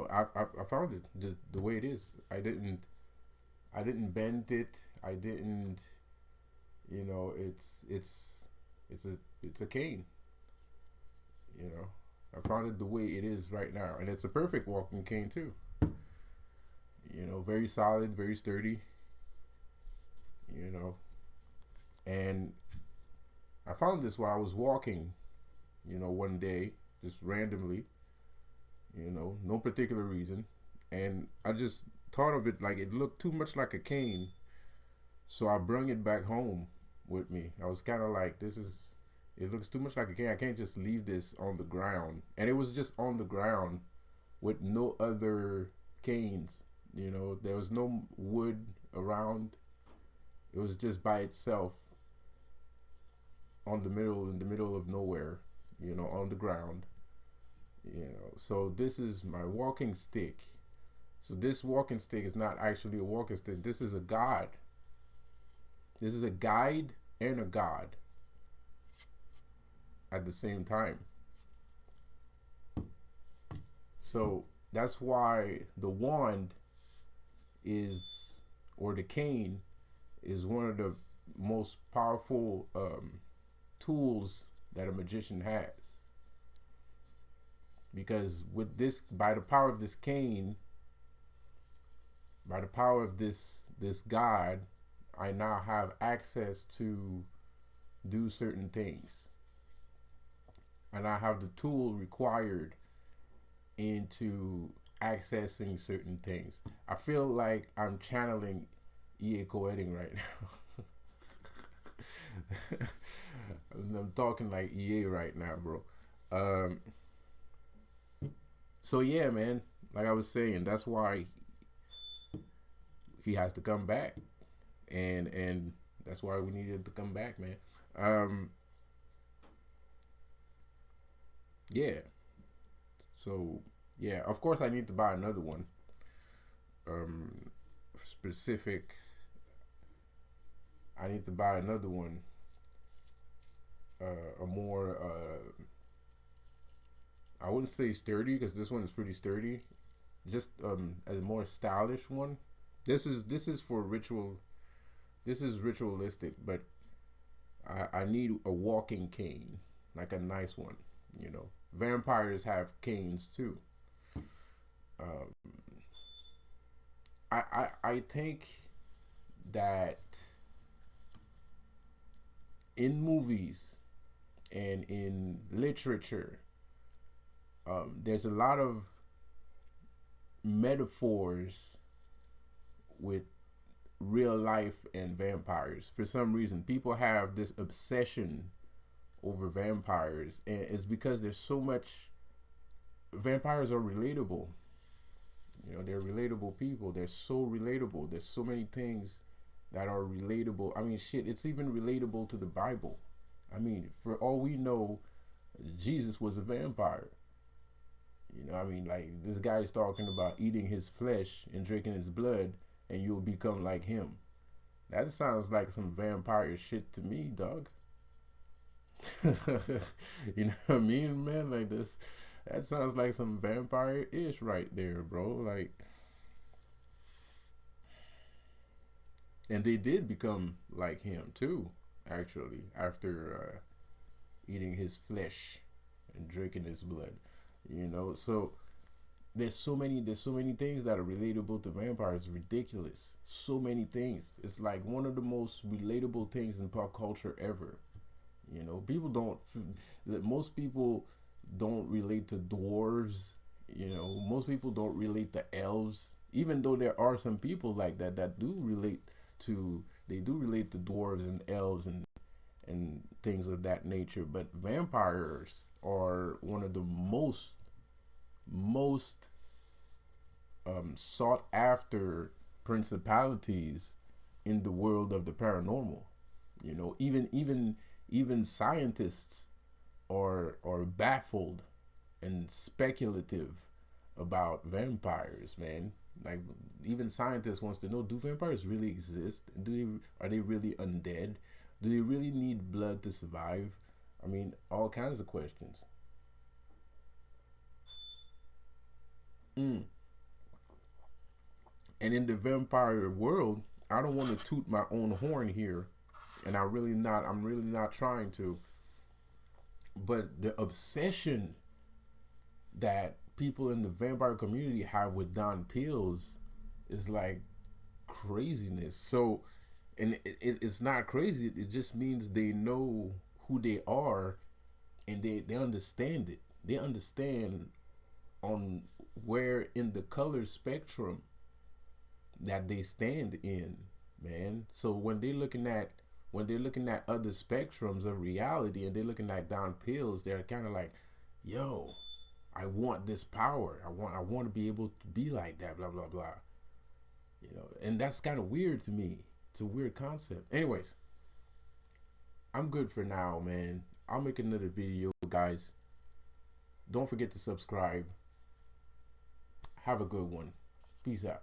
I found it the way it is. I didn't bend it. I didn't. It's a cane. I found it the way it is right now, and it's a perfect walking cane too. Very solid, very sturdy. And I found this while I was walking. One day, just randomly. No particular reason, and I just thought of it like it looked too much like a cane, so I brung it back home with me. I was kind of like, it looks too much like a cane. I can't just leave this on the ground. And it was just on the ground with no other canes. There was no wood around. It was just by itself in the middle of nowhere, on the ground. So this is my walking stick. So this walking stick is not actually a walking stick. This is a god. This is a guide and a god at the same time. So that's why the wand or the cane is one of the most powerful tools that a magician has. Because by the power of this cane, by the power of this God, I now have access to do certain things. And I have the tool required into accessing certain things. I feel like I'm channeling E.A. Koetting right now. I'm talking like EA right now, bro. So yeah, man, like I was saying, that's why he has to come back. And that's why we needed to come back, man. Yeah. So yeah, of course I need to buy another one. Specific. I need to buy another one. A more I wouldn't say sturdy, because this one is pretty sturdy. Just as a more stylish one. This is for ritual. This is ritualistic, but I need a walking cane, like a nice one. Vampires have canes too. I think that in movies and in literature, there's a lot of metaphors with real life and vampires. For some reason, people have this obsession over vampires, and it's because there's so much. Vampires are relatable. They're relatable people. They're so relatable. There's so many things that are relatable. I mean, shit, it's even relatable to the Bible. I mean, for all we know, Jesus was a vampire. I mean, like, this guy is talking about eating his flesh and drinking his blood, and you'll become like him. That sounds like some vampire shit to me, dog. You know what I mean, man? Like this, that sounds like some vampire ish right there, bro. Like, and they did become like him too, actually, after eating his flesh and drinking his blood. You know, so there's so many things that are relatable to vampires. Ridiculous. So many things. It's like one of the most relatable things in pop culture ever. You know, people don't. Most people don't relate to dwarves. You know, most people don't relate to elves. Even though there are some people like that that do relate to. They do relate to dwarves and elves and things of that nature. But vampires are one of the most sought after principalities in the world of the paranormal. You know, even scientists are baffled and speculative about vampires, man. Like even scientists wants to know, do vampires really exist? Are they really undead? Do they really need blood to survive? I mean, all kinds of questions. Mm. And in the vampire world, I don't want to toot my own horn here, and I'm really not trying to, but the obsession that people in the vampire community have with Don Peels is like craziness. So, and it's not crazy. It just means they know who they are, and they understand it. They understand on where in the color spectrum that they stand in, man. So when they're looking at other spectrums of reality and they're looking at Don Peels, they're kind of like, yo, I want this power. I want to be able to be like that, blah blah blah. You know, and that's kind of weird to me. It's a weird concept. Anyways, I'm good for now, man. I'll make another video, guys. Don't forget to subscribe. Have a good one. Peace out.